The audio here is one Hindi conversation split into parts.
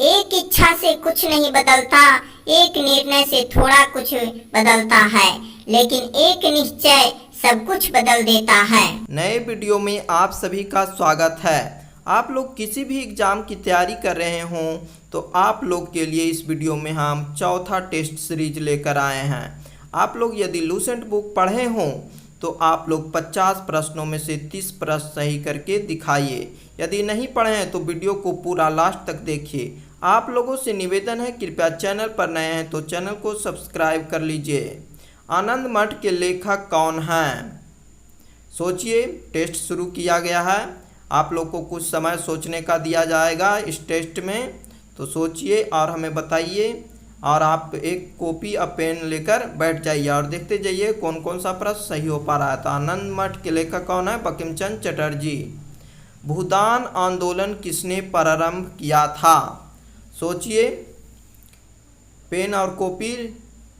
एक इच्छा से कुछ नहीं बदलता, एक निर्णय से थोड़ा कुछ बदलता है, लेकिन एक निश्चय सब कुछ बदल देता है। नए वीडियो में आप सभी का स्वागत है। आप लोग किसी भी एग्ज़ाम की तैयारी कर रहे हों तो आप लोग के लिए इस वीडियो में हम चौथा टेस्ट सीरीज लेकर आए हैं। आप लोग यदि लूसेंट बुक पढ़े हों तो आप लोग 50 प्रश्नों में से 30 प्रश्न सही करके दिखाइए। यदि नहीं पढ़े हैं तो वीडियो को पूरा लास्ट तक देखिए। आप लोगों से निवेदन है, कृपया चैनल पर नए हैं तो चैनल को सब्सक्राइब कर लीजिए। आनंद मठ के लेखक कौन हैं? सोचिए, टेस्ट शुरू किया गया है। आप लोग को कुछ समय सोचने का दिया जाएगा इस टेस्ट में, तो सोचिए और हमें बताइए। और आप एक कॉपी और पेन लेकर बैठ जाइए और देखते जाइए कौन कौन सा प्रश्न सही हो पा रहा है। तो आनंद मठ के लेखक कौन है? बंकिम चंद्र चटर्जी। भूदान आंदोलन किसने प्रारंभ किया था? सोचिए, पेन और कॉपी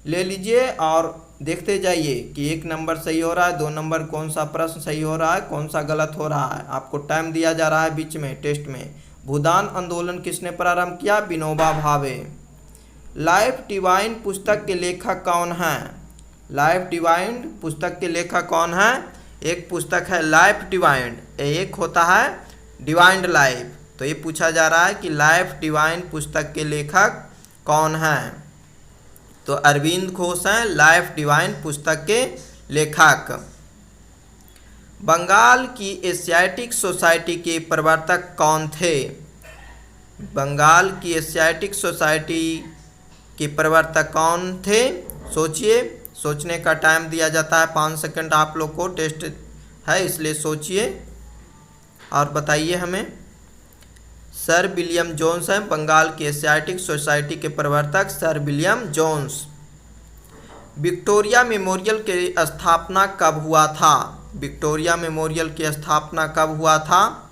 ले लीजिए और देखते जाइए कि 1 नंबर सही हो रहा है, 2 नंबर कौन सा प्रश्न सही हो रहा है, कौन सा गलत हो रहा है। आपको टाइम दिया जा रहा है बीच में टेस्ट में। भूदान आंदोलन किसने प्रारंभ किया? विनोबा भावे। लाइफ डिवाइन पुस्तक के लेखक कौन हैं? लाइफ डिवाइन पुस्तक के लेखक कौन हैं? एक पुस्तक है लाइफ डिवाइन, एक होता है डिवाइंड लाइफ। तो ये पूछा जा रहा है कि लाइफ डिवाइन पुस्तक के लेखक कौन हैं? तो अरविंद घोष हैं लाइफ डिवाइन पुस्तक के लेखक। बंगाल की एशियाटिक सोसाइटी के प्रवर्तक कौन थे? बंगाल की एशियाटिक सोसाइटी के प्रवर्तक कौन थे? सोचिए, सोचने का टाइम दिया जाता है 5 सेकंड। आप लोग को टेस्ट है इसलिए सोचिए और बताइए हमें। सर विलियम जोन्स हैं बंगाल की एशियाटिक सोसाइटी के प्रवर्तक, Sir William Jones. Victoria Memorial की स्थापना कब हुआ था? विक्टोरिया मेमोरियल की स्थापना कब हुआ था?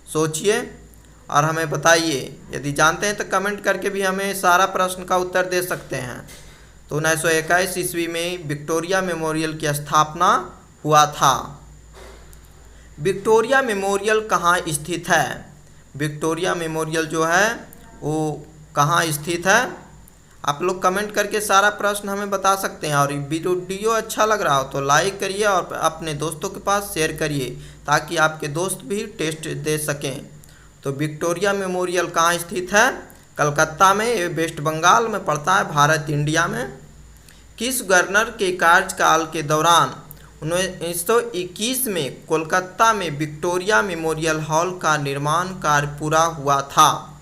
सोचिए और हमें बताइए। यदि जानते हैं तो कमेंट करके भी हमें सारा प्रश्न का उत्तर दे सकते हैं। तो 1921 ईस्वी में विक्टोरिया मेमोरियल की स्थापना हुआ था। विक्टोरिया मेमोरियल कहाँ स्थित है? विक्टोरिया मेमोरियल जो है वो कहाँ स्थित है? आप लोग कमेंट करके सारा प्रश्न हमें बता सकते हैं। और वीडियो अच्छा लग रहा हो तो लाइक करिए और अपने दोस्तों के पास शेयर करिए ताकि आपके दोस्त भी टेस्ट दे सकें। तो विक्टोरिया मेमोरियल कहाँ स्थित है? कलकत्ता में, ये वेस्ट बंगाल में पड़ता है, भारत इंडिया में। किस गवर्नर के कार्यकाल के दौरान 1921 में कोलकाता में विक्टोरिया मेमोरियल हॉल का निर्माण कार्य पूरा हुआ था?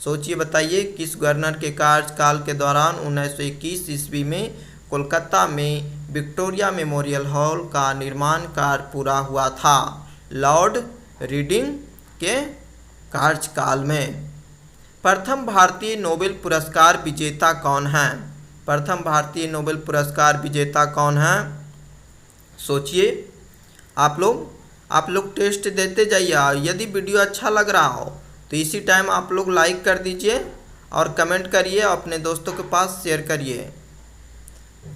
सोचिए, बताइए किस गवर्नर के कार्यकाल के दौरान 1921 ईस्वी में कोलकाता में विक्टोरिया मेमोरियल हॉल का निर्माण कार्य पूरा हुआ था? लॉर्ड रीडिंग के कार्यकाल में। प्रथम भारतीय नोबेल पुरस्कार विजेता कौन है? प्रथम भारतीय नोबेल पुरस्कार विजेता कौन है? सोचिए, आप लोग टेस्ट देते जाइए। यदि वीडियो अच्छा लग रहा हो तो इसी टाइम आप लोग लाइक कर दीजिए और कमेंट करिए, अपने दोस्तों के पास शेयर करिए।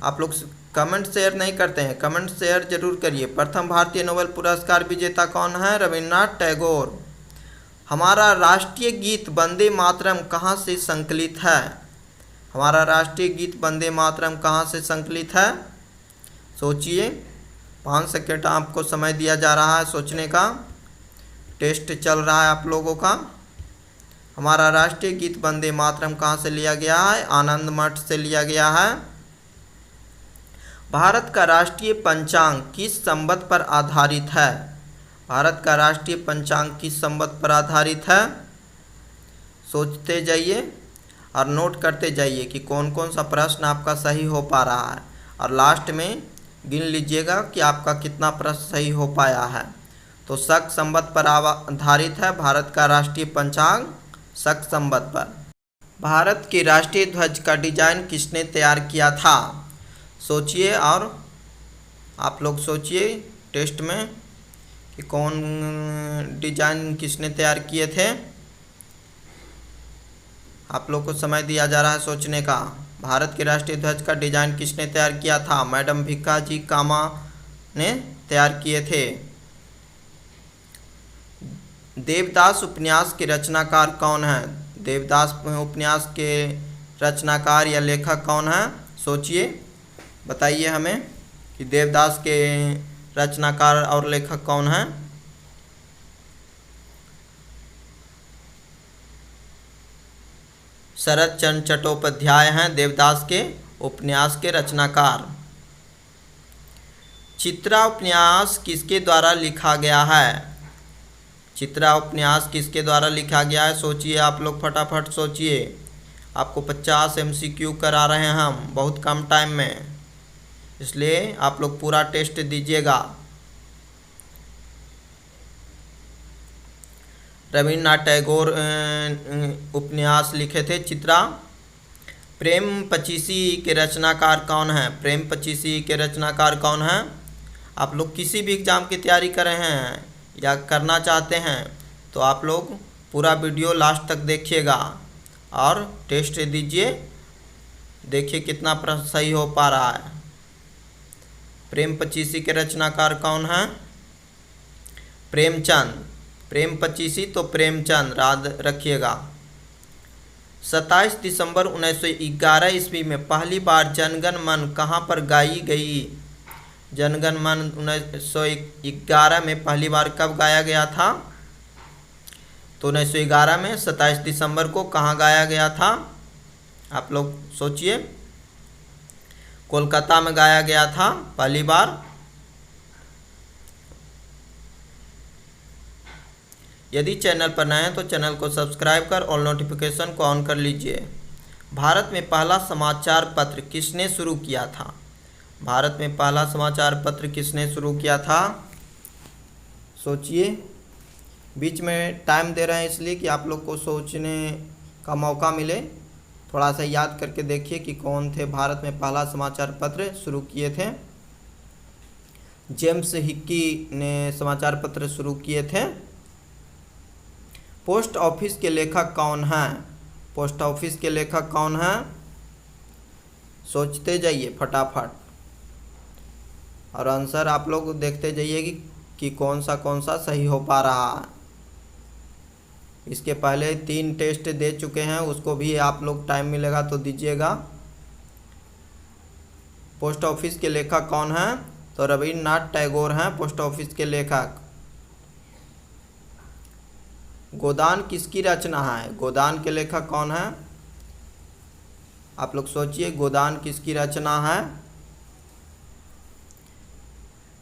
आप लोग कमेंट शेयर नहीं करते हैं, कमेंट शेयर जरूर करिए। प्रथम भारतीय नोबेल पुरस्कार विजेता कौन है? रविन्द्रनाथ टैगोर। हमारा राष्ट्रीय गीत वंदे मातरम कहाँ से संकलित है? हमारा राष्ट्रीय गीत वंदे मातरम कहाँ से संकलित है? सोचिए, 5 सेकंड आपको समय दिया जा रहा है सोचने का। टेस्ट चल रहा है आप लोगों का। हमारा राष्ट्रीय गीत वंदे मातरम कहाँ से लिया गया है? आनंद मठ से लिया गया है। भारत का राष्ट्रीय पंचांग किस संवत पर आधारित है? भारत का राष्ट्रीय पंचांग किस संवत पर आधारित है? सोचते जाइए और नोट करते जाइए कि कौन कौन सा प्रश्न आपका सही हो पा रहा है। और लास्ट में गिन लीजिएगा कि आपका कितना प्रश्न सही हो पाया है। तो शक संवत पर आधारित है भारत का राष्ट्रीय पंचांग, शक संवत पर। भारत के राष्ट्रीय ध्वज का डिजाइन किसने तैयार किया था? सोचिए और आप लोग सोचिए टेस्ट में कि कौन डिजाइन किसने तैयार किए थे। आप लोग को समय दिया जा रहा है सोचने का। भारत के राष्ट्रीय ध्वज का डिजाइन किसने तैयार किया था? मैडम भिक्काजी कामा ने तैयार किए थे। देवदास उपन्यास के रचनाकार कौन है? देवदास उपन्यास के रचनाकार या लेखक कौन है? सोचिए, बताइए हमें कि देवदास के रचनाकार और लेखक कौन है? शरत चंद्र चट्टोपाध्याय हैं देवदास के उपन्यास के रचनाकार। चित्रा उपन्यास किसके द्वारा लिखा गया है? चित्रा उपन्यास किसके द्वारा लिखा गया है? सोचिए आप लोग, फटाफट सोचिए। आपको 50 MCQ करा रहे हैं हम बहुत कम टाइम में, इसलिए आप लोग पूरा टेस्ट दीजिएगा। रविन्द्रनाथ टैगोर उपन्यास लिखे थे चित्रा। प्रेम पचीसी के रचनाकार कौन हैं? प्रेम पचीसी के रचनाकार कौन हैं? आप लोग किसी भी एग्ज़ाम की तैयारी कर रहे हैं या करना चाहते हैं तो आप लोग पूरा वीडियो लास्ट तक देखिएगा और टेस्ट दीजिए, देखिए कितना प्रश्न सही हो पा रहा है। प्रेम पचीसी के रचनाकार कौन हैं? प्रेमचंद। प्रेम पचीसी तो प्रेमचंद याद रखिएगा। 27 दिसंबर 1911 ईस्वी में पहली बार जनगण मन कहाँ पर गाई गई? जनगण मन 1911 में पहली बार कब गाया गया था? तो 1911 में 27 दिसंबर को कहाँ गाया गया था? आप लोग सोचिए। कोलकाता में गाया गया था पहली बार। यदि चैनल पर नए हैं तो चैनल को सब्सक्राइब कर और नोटिफिकेशन को ऑन कर लीजिए। भारत में पहला समाचार पत्र किसने शुरू किया था? भारत में पहला समाचार पत्र किसने शुरू किया था? सोचिए, बीच में टाइम दे रहे हैं इसलिए कि आप लोग को सोचने का मौका मिले। थोड़ा सा याद करके देखिए कि कौन थे भारत में पहला समाचार पत्र शुरू किए थे। जेम्स हिक्की ने समाचार पत्र शुरू किए थे। पोस्ट ऑफिस के लेखक कौन हैं? पोस्ट ऑफिस के लेखक कौन हैं? सोचते जाइए फटाफट और आंसर आप लोग देखते जाइए कि कौन सा सही हो पा रहा है। इसके पहले 3 टेस्ट दे चुके हैं, उसको भी आप लोग टाइम मिलेगा तो दीजिएगा। पोस्ट ऑफिस के लेखक कौन हैं? तो रविन्द्रनाथ टैगोर हैं पोस्ट ऑफिस के लेखक। गोदान किसकी रचना है? गोदान के लेखक कौन है? आप लोग सोचिए, गोदान किसकी रचना है?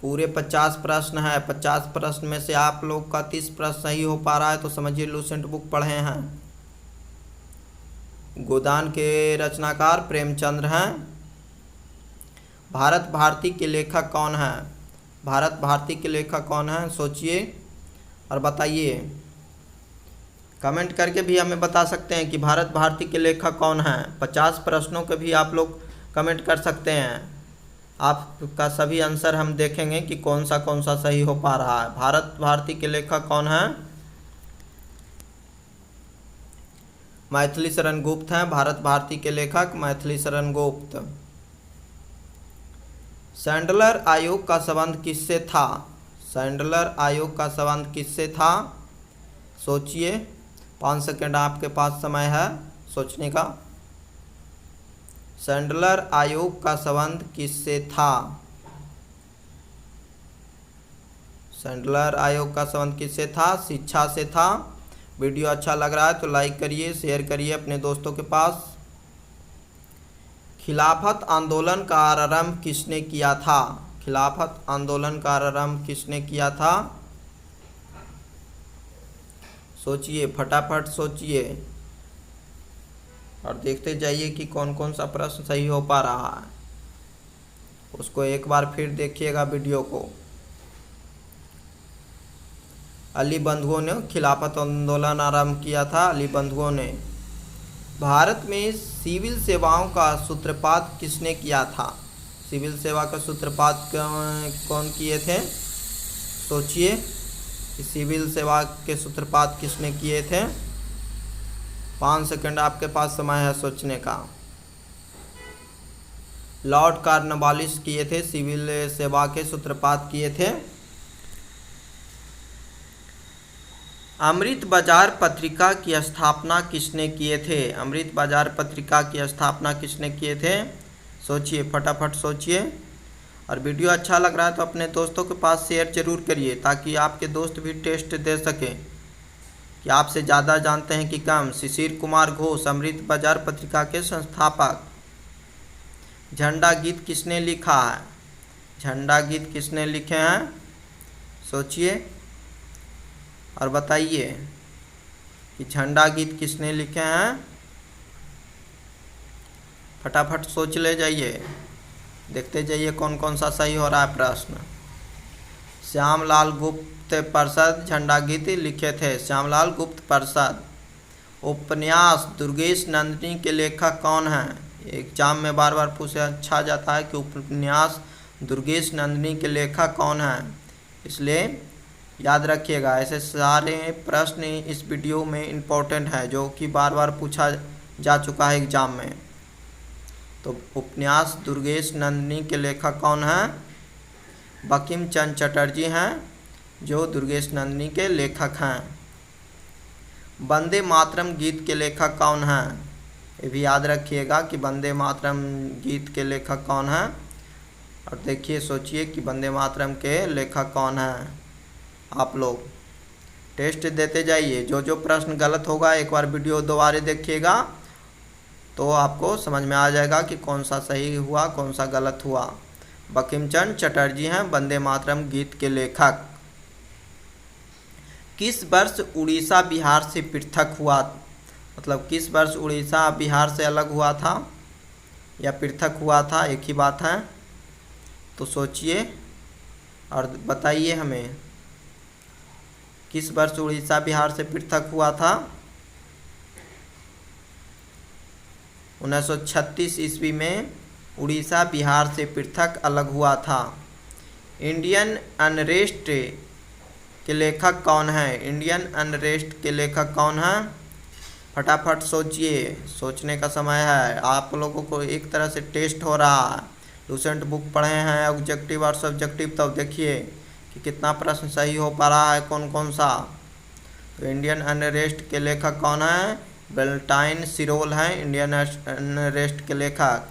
पूरे 50 प्रश्न है। 50 प्रश्न में से आप लोग का 30 प्रश्न सही हो पा रहा है तो समझिए लूसेंट बुक पढ़े हैं। गोदान के रचनाकार प्रेमचंद्र हैं। भारत भारती के लेखक कौन है? भारत भारती के लेखक कौन है? सोचिए और बताइए। कमेंट करके भी हमें बता सकते हैं कि भारत भारती के लेखक कौन हैं। 50 प्रश्नों के भी आप लोग कमेंट कर सकते हैं। आपका सभी आंसर हम देखेंगे कि कौन सा सही हो पा रहा है। भारत भारती के लेखक कौन हैं? मैथिली शरण गुप्त हैं भारत भारती के लेखक, मैथिली शरण गुप्त। सैंडलर आयोग का संबंध किससे था? सैंडलर आयोग का संबंध किससे था? सोचिए, 5 सेकंड आपके पास समय है सोचने का। सैंडलर आयोग का संबंध किससे था? सैंडलर आयोग का संबंध किससे था? शिक्षा से था। वीडियो अच्छा लग रहा है तो लाइक करिए, शेयर करिए अपने दोस्तों के पास। खिलाफत आंदोलन का आरंभ किसने किया था? खिलाफत आंदोलन का आरंभ किसने किया था? सोचिए, फटाफट सोचिए और देखते जाइए कि कौन सा प्रश्न सही हो पा रहा है। उसको एक बार फिर देखिएगा वीडियो को। अली बंधुओं ने खिलाफत आंदोलन आरंभ किया था, अली बंधुओं ने। भारत में सिविल सेवाओं का सूत्रपात किसने किया था? सिविल सेवा का सूत्रपात कौन किए थे? सोचिए कि सिविल सेवा के सूत्रपात किसने किए थे। 5 सेकंड आपके पास समय है सोचने का। लॉर्ड कॉर्नवालिस किए थे, सिविल सेवा के सूत्रपात किए थे। अमृत बाजार पत्रिका की स्थापना किसने किए थे? अमृत बाजार पत्रिका की स्थापना किसने किए थे? सोचिए, फटाफट सोचिए। और वीडियो अच्छा लग रहा है तो अपने दोस्तों के पास शेयर जरूर करिए, ताकि आपके दोस्त भी टेस्ट दे सकें कि आपसे ज़्यादा जानते हैं कि कम। शिशिर कुमार घोष अमृत बाजार पत्रिका के संस्थापक। झंडा गीत किसने लिखा है? झंडा गीत किसने लिखे हैं? सोचिए और बताइए कि झंडा गीत किसने लिखे हैं। फटाफट सोच ले जाइए, देखते जाइए कौन कौन सा सही हो रहा है प्रश्न। श्यामलाल गुप्त प्रसाद झंडा गीत लिखे थे। श्यामलाल गुप्त प्रसाद। उपन्यास दुर्गेश नंदिनी के लेखक कौन हैं? एग्जाम में बार बार पूछा जाता है कि उपन्यास दुर्गेश नंदिनी के लेखक कौन हैं, इसलिए याद रखिएगा। ऐसे सारे प्रश्न इस वीडियो में इम्पोर्टेंट है, जो कि बार बार पूछा जा चुका है एग्जाम में। तो उपन्यास दुर्गेश नंदिनी के लेखक कौन हैं? बंकिम चंद्र चटर्जी हैं, जो दुर्गेश नंदिनी के लेखक हैं। वंदे मातरम गीत के लेखक कौन हैं? ये भी याद रखिएगा कि वंदे मातरम गीत के लेखक कौन हैं। और देखिए, सोचिए कि वंदे मातरम के लेखक कौन हैं। आप लोग टेस्ट देते जाइए। जो जो प्रश्न गलत होगा एक बार वीडियो दोबारा देखिएगा, तो आपको समझ में आ जाएगा कि कौन सा सही हुआ कौन सा गलत हुआ। बंकिम चंद्र चटर्जी हैं वंदे मातरम गीत के लेखक। किस वर्ष उड़ीसा बिहार से पृथक हुआ? मतलब किस वर्ष उड़ीसा बिहार से अलग हुआ था या पृथक हुआ था, एक ही बात है। तो सोचिए और बताइए हमें, किस वर्ष उड़ीसा बिहार से पृथक हुआ था? 1936 ईस्वी में उड़ीसा बिहार से पृथक अलग हुआ था। इंडियन अनरेस्ट के लेखक कौन है? इंडियन अनरेस्ट के लेखक कौन हैं? फटाफट सोचिए, सोचने का समय है। आप लोगों को एक तरह से टेस्ट हो रहा है। लूसेंट बुक पढ़े हैं ऑब्जेक्टिव और सब्जेक्टिव, तब देखिए कि कितना प्रश्न सही हो पा रहा है, कौन कौन सा। तो इंडियन अनरेस्ट के लेखक कौन है? वेलेंटाइन सिरोल हैं इंडियन अनरेस्ट के लेखक।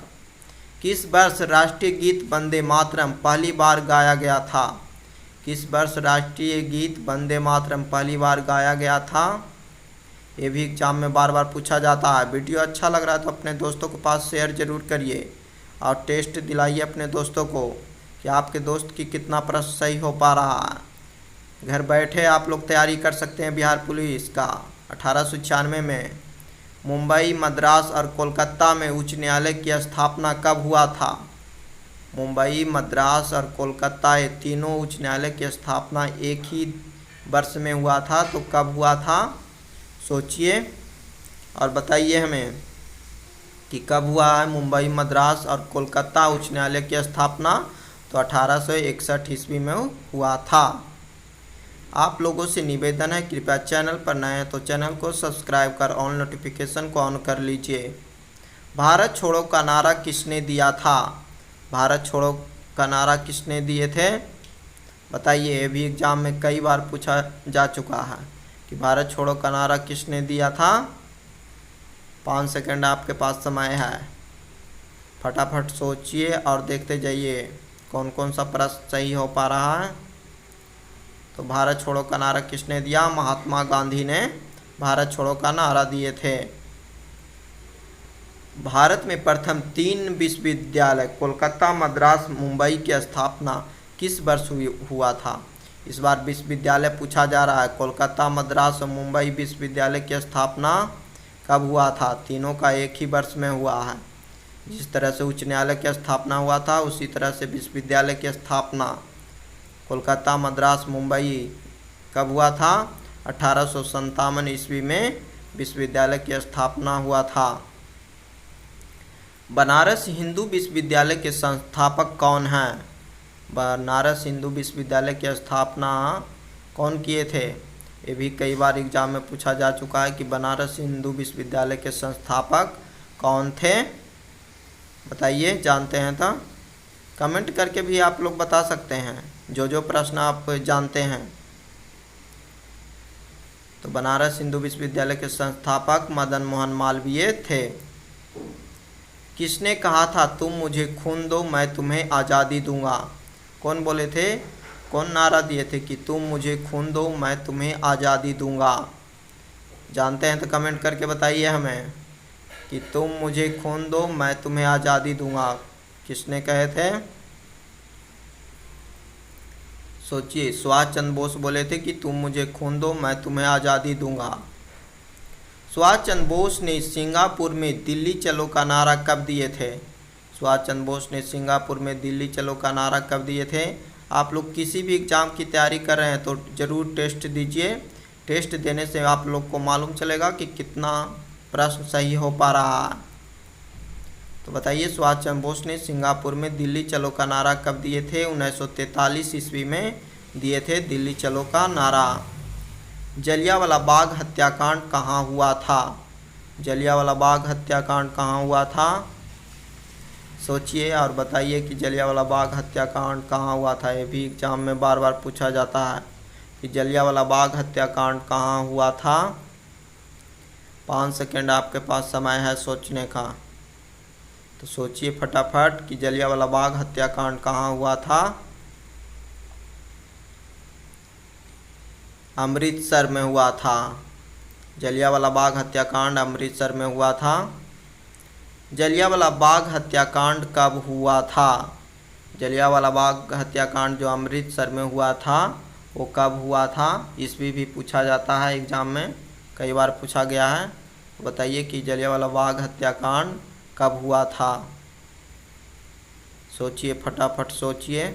किस वर्ष राष्ट्रीय गीत वंदे मातरम पहली बार गाया गया था? किस वर्ष राष्ट्रीय गीत वंदे मातरम पहली बार गाया गया था? ये भी एग्जाम में बार बार पूछा जाता है। वीडियो अच्छा लग रहा है तो अपने दोस्तों के पास शेयर जरूर करिए और टेस्ट दिलाइए अपने दोस्तों को कि आपके दोस्त की कितना प्रश्न सही हो पा रहा है। घर बैठे आप लोग तैयारी कर सकते हैं बिहार पुलिस का। 1896 में मुंबई, मद्रास और कोलकाता में उच्च न्यायालय की स्थापना कब हुआ था? मुंबई, मद्रास और कोलकाता, ये तीनों उच्च न्यायालय की स्थापना एक ही वर्ष में हुआ था। तो कब हुआ था? सोचिए और बताइए हमें कि कब हुआ है मुंबई, मद्रास और कोलकाता उच्च न्यायालय की स्थापना? तो 1861 ईस्वी में हुआ था। आप लोगों से निवेदन है, कृपया चैनल पर नए हैं तो चैनल को सब्सक्राइब कर ऑन नोटिफिकेशन को ऑन कर लीजिए। भारत छोड़ो का नारा किसने दिया था? भारत छोड़ो का नारा किसने दिए थे? बताइए। ये भी एग्जाम में कई बार पूछा जा चुका है कि भारत छोड़ो का नारा किसने दिया था। 5 सेकंड आपके पास समय है, फटाफट सोचिए और देखते जाइए कौन कौन सा प्रश्न सही हो पा रहा है। तो भारत छोड़ो का नारा किसने दिया? महात्मा गांधी ने भारत छोड़ो का नारा दिए थे। भारत में प्रथम 3 विश्वविद्यालय कोलकाता, मद्रास, मुंबई की स्थापना किस वर्ष हुआ था? इस बार विश्वविद्यालय पूछा जा रहा है। कोलकाता, मद्रास और मुंबई विश्वविद्यालय की स्थापना कब हुआ था? तीनों का एक ही वर्ष में हुआ है। जिस तरह से उच्च न्यायालय की स्थापना हुआ था, उसी तरह से विश्वविद्यालय की स्थापना कोलकाता, मद्रास, मुंबई कब हुआ था? 1857 ईस्वी में विश्वविद्यालय की स्थापना हुआ था। बनारस हिंदू विश्वविद्यालय के संस्थापक कौन हैं? बनारस हिंदू विश्वविद्यालय की स्थापना कौन किए थे? ये भी कई बार एग्जाम में पूछा जा चुका है कि बनारस हिंदू विश्वविद्यालय के संस्थापक कौन थे। बताइए, जानते हैं तो कमेंट करके भी आप लोग बता सकते हैं जो जो प्रश्न आप जानते हैं। तो बनारस हिंदू विश्वविद्यालय के संस्थापक मदन मोहन मालवीय थे। किसने कहा था तुम मुझे खून दो मैं तुम्हें आज़ादी दूंगा? कौन बोले थे, कौन नारा दिए थे कि तुम मुझे खून दो मैं तुम्हें आज़ादी दूंगा? जानते हैं तो कमेंट करके बताइए हमें कि तुम मुझे खून दो मैं तुम्हें आज़ादी दूंगा, किसने कहे थे? सोचिए। सुभाष चंद्र बोस बोले थे कि तुम मुझे खून दो मैं तुम्हें आज़ादी दूंगा। सुभाष चंद्र बोस ने सिंगापुर में दिल्ली चलो का नारा कब दिए थे? सुभाष चंद्र बोस ने सिंगापुर में दिल्ली चलो का नारा कब दिए थे? आप लोग किसी भी एग्ज़ाम की तैयारी कर रहे हैं तो ज़रूर टेस्ट दीजिए। टेस्ट देने से आप लोग को मालूम चलेगा कि कितना प्रश्न सही हो पा रहा है। तो बताइए, सुभाष चंद्र बोस ने सिंगापुर में दिल्ली चलो का नारा कब दिए थे? 1943 ईस्वी में दिए थे दिल्ली चलो का नारा। जलियांवाला बाग हत्याकांड कहाँ हुआ था? जलियांवाला बाग हत्याकांड कहाँ हुआ था? सोचिए और बताइए कि जलियांवाला बाग हत्याकांड कहाँ हुआ था। ये भी एग्जाम में बार बार पूछा जाता है कि जलियांवाला बाग हत्याकांड कहाँ हुआ था। 5 सेकंड आपके पास समय है सोचने का, तो सोचिए फटाफट कि जलियांवाला बाग हत्याकांड कहाँ हुआ था। अमृतसर में हुआ था। जलियांवाला बाग हत्याकांड अमृतसर में हुआ था। जलियांवाला बाग हत्याकांड कब हुआ था? जलियांवाला बाग हत्याकांड जो अमृतसर में हुआ था वो कब हुआ था? ईस्वी भी पूछा जाता है एग्जाम में, कई बार पूछा गया है। बताइए कि जलियांवाला बाग हत्याकांड कब हुआ था? सोचिए फटाफट सोचिए।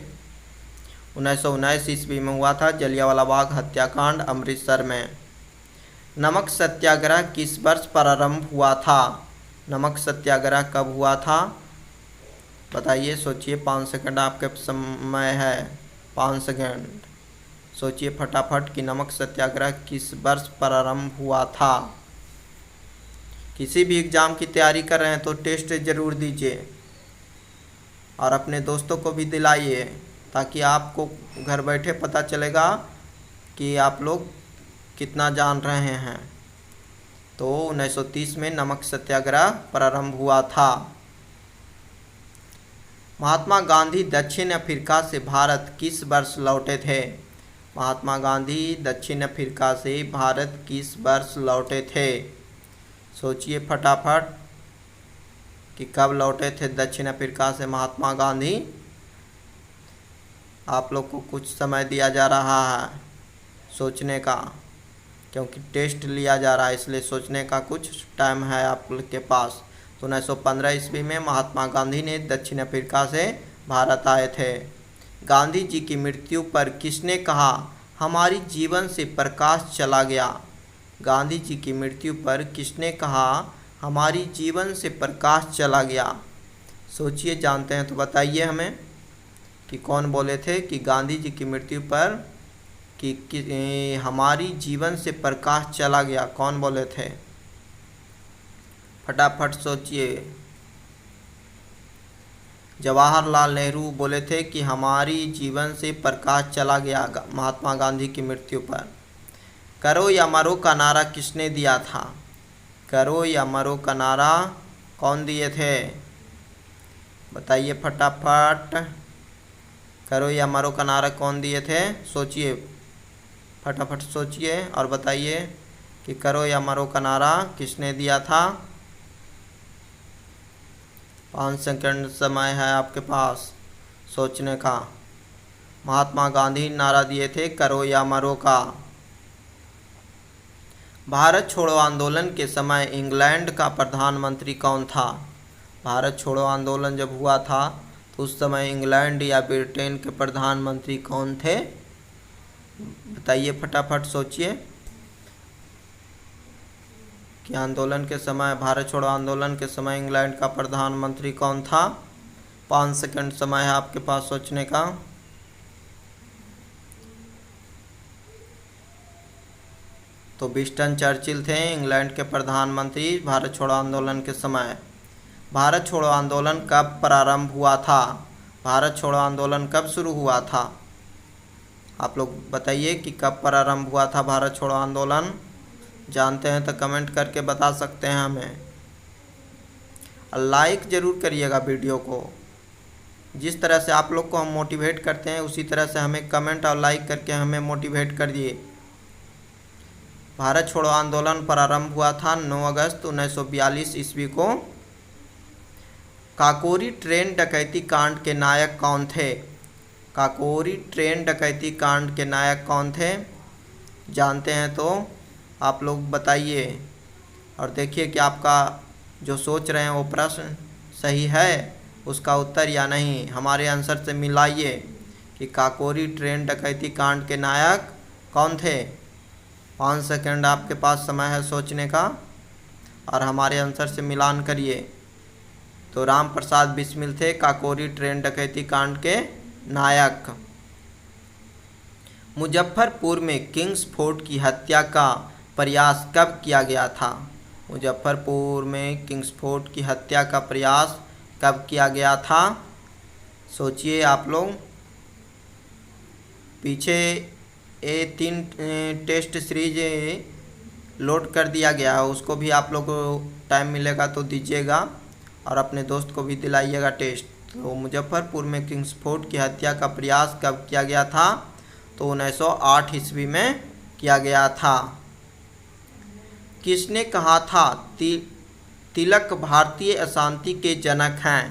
1919 ईस्वी में हुआ था जलियांवाला बाग हत्याकांड अमृतसर में। नमक सत्याग्रह किस वर्ष प्रारंभ हुआ था? नमक सत्याग्रह कब हुआ था? बताइए, सोचिए। 5 सेकंड आपके समय है, 5 सेकंड। सोचिए फटाफट कि नमक सत्याग्रह किस वर्ष प्रारंभ हुआ था। किसी भी एग्ज़ाम की तैयारी कर रहे हैं तो टेस्ट ज़रूर दीजिए और अपने दोस्तों को भी दिलाइए, ताकि आपको घर बैठे पता चलेगा कि आप लोग कितना जान रहे हैं। तो 1930 में नमक सत्याग्रह प्रारंभ हुआ था। महात्मा गांधी दक्षिण अफ्रीका से भारत किस वर्ष लौटे थे? महात्मा गांधी दक्षिण अफ्रीका से भारत किस वर्ष लौटे थे? सोचिए फटाफट कि कब लौटे थे दक्षिण अफ्रीका से महात्मा गांधी। आप लोग को कुछ समय दिया जा रहा है सोचने का, क्योंकि टेस्ट लिया जा रहा है, इसलिए सोचने का कुछ टाइम है आप लोग के पास। तो 1915 ईस्वी में महात्मा गांधी ने दक्षिण अफ्रीका से भारत आए थे। गांधी जी की मृत्यु पर किसने कहा हमारी जीवन से प्रकाश चला गया? गांधी जी की मृत्यु पर किसने कहा हमारी जीवन से प्रकाश चला गया? सोचिए, जानते हैं तो बताइए हमें कि कौन बोले थे कि गांधी जी की मृत्यु पर कि हमारी जीवन से प्रकाश चला गया, कौन बोले थे? फटाफट सोचिए। जवाहरलाल नेहरू बोले थे कि हमारी जीवन से प्रकाश चला गया महात्मा गांधी की मृत्यु पर। करो या मरो का नारा किसने दिया था? करो या मरो का नारा कौन दिए थे? बताइए फटाफट। करो या मरो का नारा कौन दिए थे? सोचिए फटाफट सोचिए और बताइए कि करो या मरो का नारा किसने दिया था। 5 सेकंड समय है आपके पास सोचने का। महात्मा गांधी नारा दिए थे करो या मरो का। भारत छोड़ो आंदोलन के समय इंग्लैंड का प्रधानमंत्री कौन था? भारत छोड़ो आंदोलन जब हुआ था तो उस समय इंग्लैंड या ब्रिटेन के प्रधानमंत्री कौन थे? बताइए फटाफट सोचिए कि आंदोलन के समय, भारत छोड़ो आंदोलन के समय इंग्लैंड का प्रधानमंत्री कौन था। 5 सेकंड समय है आपके पास सोचने का। तो विंस्टन चर्चिल थे इंग्लैंड के प्रधानमंत्री भारत छोड़ो आंदोलन के समय। भारत छोड़ो आंदोलन कब प्रारंभ हुआ था? भारत छोड़ो आंदोलन कब शुरू हुआ था? आप लोग बताइए कि कब प्रारंभ हुआ था भारत छोड़ो आंदोलन। जानते हैं तो कमेंट करके बता सकते हैं हमें। लाइक ज़रूर करिएगा वीडियो को। जिस तरह से आप लोग को हम मोटिवेट करते हैं उसी तरह से हमें कमेंट और लाइक करके हमें मोटिवेट करिए। भारत छोड़ो आंदोलन प्रारंभ हुआ था 9 अगस्त 1942 ईस्वी को। काकोरी ट्रेन डकैती कांड के नायक कौन थे? काकोरी ट्रेन डकैती कांड के नायक कौन थे? जानते हैं तो आप लोग बताइए और देखिए कि आपका जो सोच रहे हैं वो प्रश्न सही है, उसका उत्तर या नहीं। हमारे आंसर से मिलाइए कि काकोरी ट्रेन डकैती कांड के नायक कौन थे। 5 सेकंड आपके पास समय है सोचने का और हमारे आंसर से मिलान करिए। तो राम प्रसाद बिस्मिल थे काकोरी ट्रेन डकैती कांड के नायक। मुजफ्फरपुर में किंग्स फोर्ट की हत्या का प्रयास कब किया गया था? मुजफ्फरपुर में किंग्स फोर्ट की हत्या का प्रयास कब किया गया था? सोचिए आप लोग। पीछे 3 टेस्ट सीरीज लोड कर दिया गया है, उसको भी आप लोग को टाइम मिलेगा तो दीजिएगा और अपने दोस्त को भी दिलाइएगा टेस्ट। तो मुजफ्फरपुर में किंग्स फोर्ट की हत्या का प्रयास कब किया गया था? तो 1908 ईस्वी में किया गया था। किसने कहा था तिलक भारतीय अशांति के जनक हैं?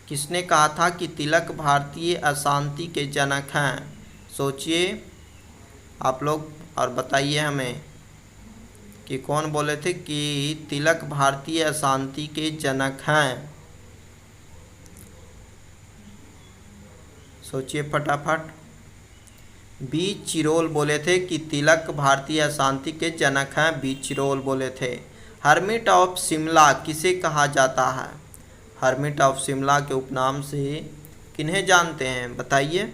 किसने कहा था कि तिलक भारतीय अशांति के जनक हैं? सोचिए आप लोग और बताइए हमें कि कौन बोले थे कि तिलक भारतीय अशांति के जनक हैं। सोचिए फटाफट। बी चिरोल बोले थे कि तिलक भारतीय अशांति के जनक हैं, बी चिरोल बोले थे। हर्मिट ऑफ शिमला किसे कहा जाता है? हर्मिट ऑफ शिमला के उपनाम से किन्हें जानते हैं बताइए।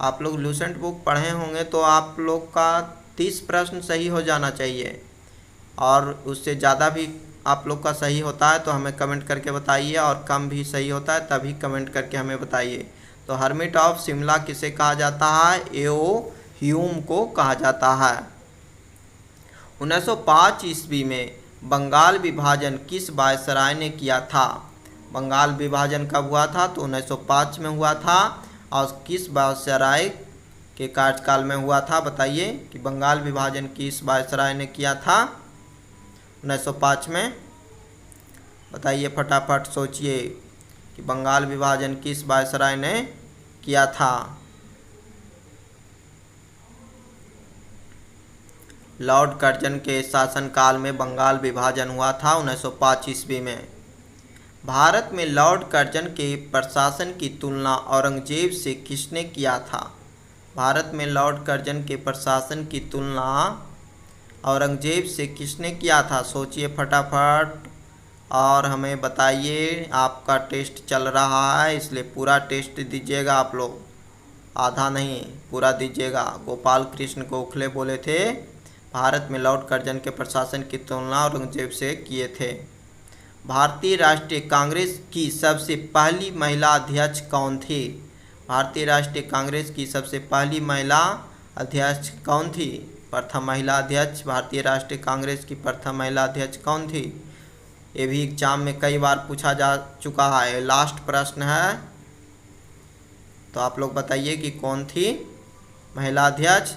आप लोग लूसेंट बुक पढ़े होंगे तो आप लोग का 30 प्रश्न सही हो जाना चाहिए और उससे ज़्यादा भी आप लोग का सही होता है तो हमें कमेंट करके बताइए और कम भी सही होता है तभी कमेंट करके हमें बताइए। तो हर्मिट ऑफ शिमला किसे कहा जाता है? एओ ह्यूम को कहा जाता है। 1905 ईस्वी में बंगाल विभाजन किस वायसराय ने किया था? बंगाल विभाजन कब हुआ था? तो 1905 में हुआ था। और किस वायसराय के कार्यकाल में हुआ था बताइए कि बंगाल विभाजन किस वायसराय ने किया था 1905 में? बताइए फटाफट सोचिए कि बंगाल विभाजन किस वायसराय ने किया था। लॉर्ड कर्जन के शासनकाल में बंगाल विभाजन हुआ था 1905 ईस्वी में। भारत में लॉर्ड कर्जन के प्रशासन की तुलना औरंगजेब से किसने किया था? भारत में लॉर्ड कर्जन के प्रशासन की तुलना औरंगजेब से किसने किया था? सोचिए फटाफट और हमें बताइए। आपका टेस्ट चल रहा है इसलिए पूरा टेस्ट दीजिएगा आप लोग, आधा नहीं पूरा दीजिएगा। गोपाल कृष्ण गोखले बोले थे भारत में लॉर्ड कर्जन के प्रशासन की तुलना औरंगजेब से किए थे। भारतीय राष्ट्रीय कांग्रेस की सबसे पहली महिला अध्यक्ष कौन थी? भारतीय राष्ट्रीय कांग्रेस की सबसे पहली महिला अध्यक्ष कौन थी? प्रथम महिला अध्यक्ष भारतीय राष्ट्रीय कांग्रेस की प्रथम महिला अध्यक्ष कौन थी? ये भी एग्जाम में कई बार पूछा जा चुका है, लास्ट प्रश्न है तो आप लोग बताइए कि कौन थी महिला अध्यक्ष?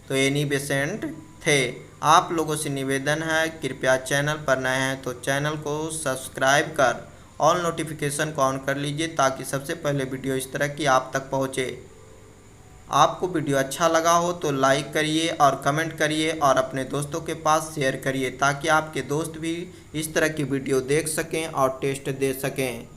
तो एनी बेसेंट थे। आप लोगों से निवेदन है कृपया चैनल पर नए हैं तो चैनल को सब्सक्राइब कर ऑल नोटिफिकेशन को ऑन कर लीजिए ताकि सबसे पहले वीडियो इस तरह की आप तक पहुंचे। आपको वीडियो अच्छा लगा हो तो लाइक करिए और कमेंट करिए और अपने दोस्तों के पास शेयर करिए ताकि आपके दोस्त भी इस तरह की वीडियो देख सकें और टेस्ट दे सकें।